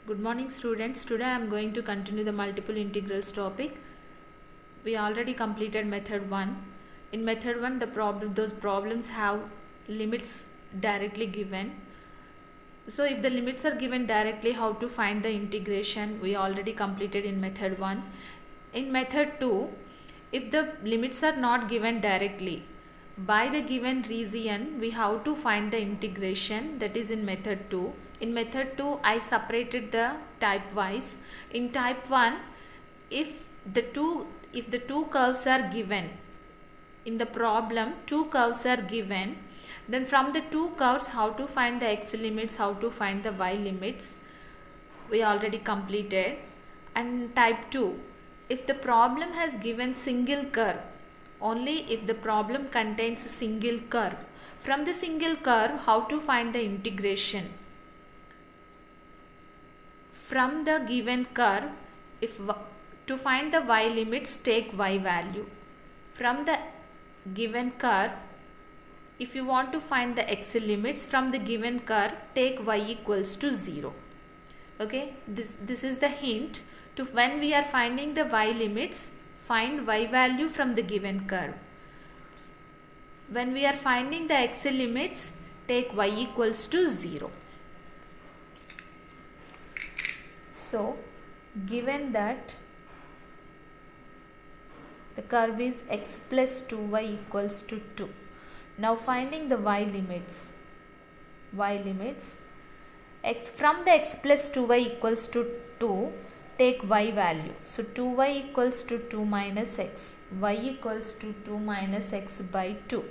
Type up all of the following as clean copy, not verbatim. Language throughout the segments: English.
Good morning students. Today I am going to continue the multiple integrals topic. We already completed method 1. In method 1 those problems have limits directly given. So if the limits are given directly, how to find the integration we already completed in method 1. In method 2, if the limits are not given directly, by the given region we have to find the integration, that is in method 2. In method 2 I separated the type wise. In type 1, if the two curves are given in the problem, two curves are given, then from the two curves how to find the x limits, how to find the y limits, we already completed. And type 2, if the problem has given single curve, only if the problem contains a single curve, from the single curve how to find the integration. From the given curve, to find the y limits, take y value. From the given curve, if you want to find the x limits from the given curve, take y equals to 0. Okay, this is the hint to when we are finding the y limits, find y value from the given curve. When we are finding the x limits, take y equals to 0. So, given that the curve is x plus 2y equals to 2. Now finding the y limits, x from the x plus 2y equals to 2, take y value. So 2y equals to 2 minus x, y equals to 2 minus x by 2.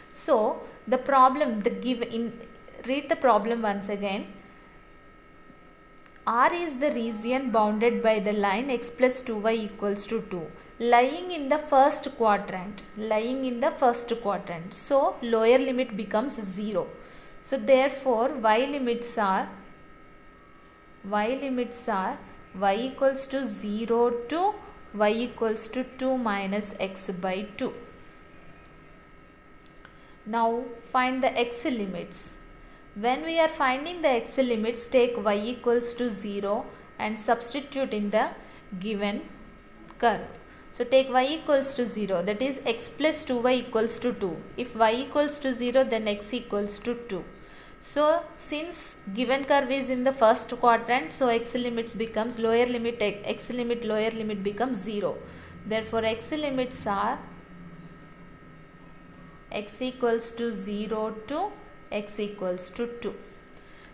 So the problem, read the problem once again. R is the region bounded by the line x plus 2y equals to 2, lying in the first quadrant. So lower limit becomes 0. So therefore y limits are y equals to 0 to y equals to 2 minus x by 2. Now find the x limits. When we are finding the x limits, take y equals to 0 and substitute in the given curve. So take y equals to 0, that is x plus 2y equals to 2. If y equals to 0, then x equals to 2. So since given curve is in the first quadrant, so x limits becomes lower limit becomes 0. Therefore x limits are x equals to 0 to x equals to 2.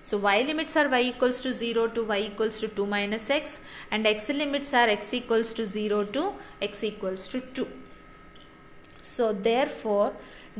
So y limits are y equals to 0 to y equals to 2 minus x, and x limits are x equals to 0 to x equals to 2. So therefore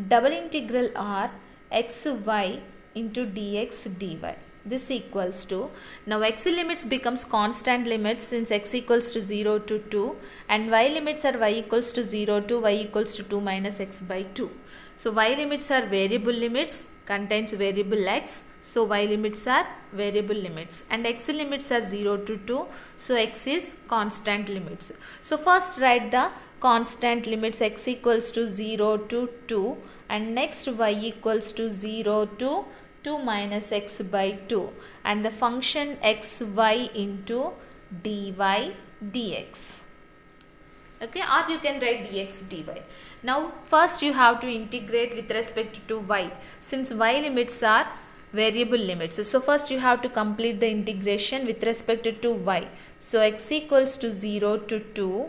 double integral r xy into dx dy. This equals to, now x limits becomes constant limits since x equals to 0 to 2, and y limits are y equals to 0 to y equals to 2 minus x by 2. So y limits are variable limits, contains variable x, so y limits are variable limits, and x limits are 0 to 2, so x is constant limits. So first write the constant limits, x equals to 0 to 2, and next y equals to 0 to 2 minus x by 2, and the function xy into dy dx. Okay, or you can write dx dy. Now first you have to integrate with respect to y, since y limits are variable limits. So first you have to complete the integration with respect to y. So x equals to 0 to 2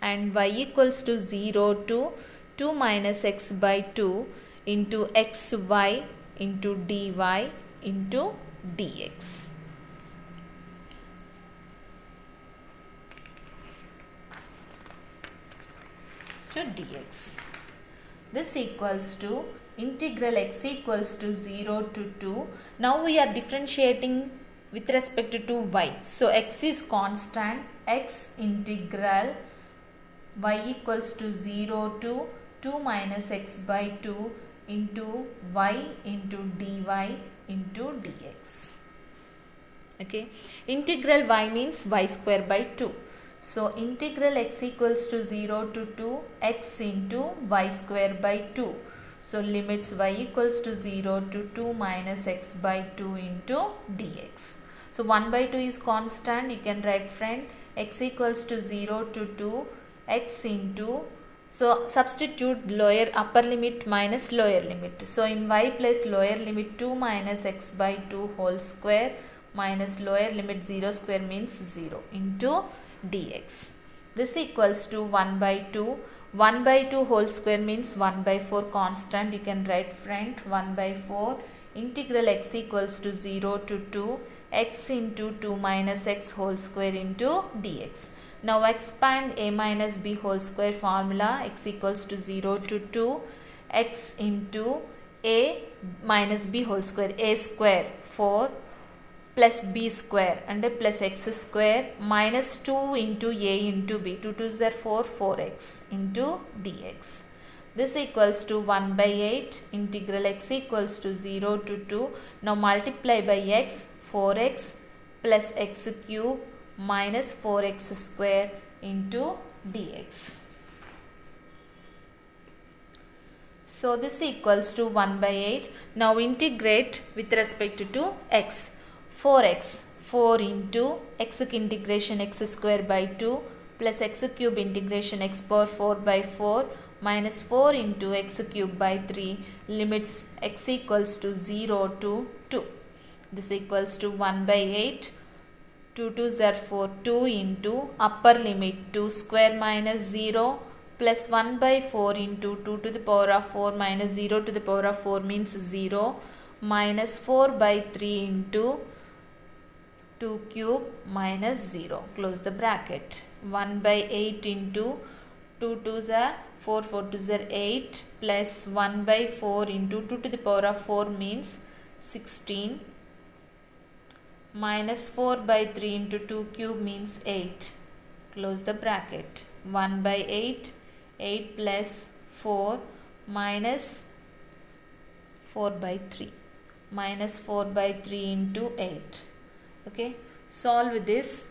and y equals to 0 to 2 minus x by 2 into xy into dy into dx. To dx. This equals to integral x equals to 0 to 2. Now we are differentiating with respect to y. So x is constant, x integral y equals to 0 to 2 minus x by 2 into y into dy into dx. Okay, integral y means y square by 2. So integral x equals to 0 to 2 x into y square by 2. So limits y equals to 0 to 2 minus x by 2 into dx. So 1 by 2 is constant. You can write, friend, x equals to 0 to 2 x into, so substitute upper limit minus lower limit. So in y place lower limit 2 minus x by 2 whole square minus lower limit 0 square means 0 into dx. This equals to 1 by 2. 1 by 2 whole square means 1 by 4 constant. You can write, friend, 1 by 4 integral x equals to 0 to 2 x into 2 minus x whole square into dx. Now expand a minus b whole square formula. X equals to 0 to 2 x into a minus b whole square, a square 4 plus b square and plus x square minus 2 into a into b. 2 2s are 4, 4x into dx. This equals to 1 by 8 integral x equals to 0 to 2. Now multiply by x, 4x plus x cube minus 4x square into dx. So this equals to 1 by 8. Now integrate with respect to x. 4x, 4 into x integration x square by 2 plus x cube integration x power 4 by 4 minus 4 into x cube by 3, limits x equals to 0 to 2. This equals to 1 by 8. 2 2s are 4, 2 into upper limit 2 square minus 0 plus 1 by 4 into 2 to the power of 4 minus 0 to the power of 4 means 0 minus 4 by 3 into 2 cube minus 0. Close the bracket. 1 by 8 into 2 2s are 4, 4 2s are 8 plus 1 by 4 into 2 to the power of 4 means 16 minus 4 by 3 into 2 cube means 8. Close the bracket. 1 by 8, 8 plus 4 minus 4 by 3 minus 4 by 3 into 8. Okay, solve this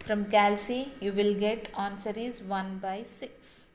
from calci. You will get answer is 1 by 6.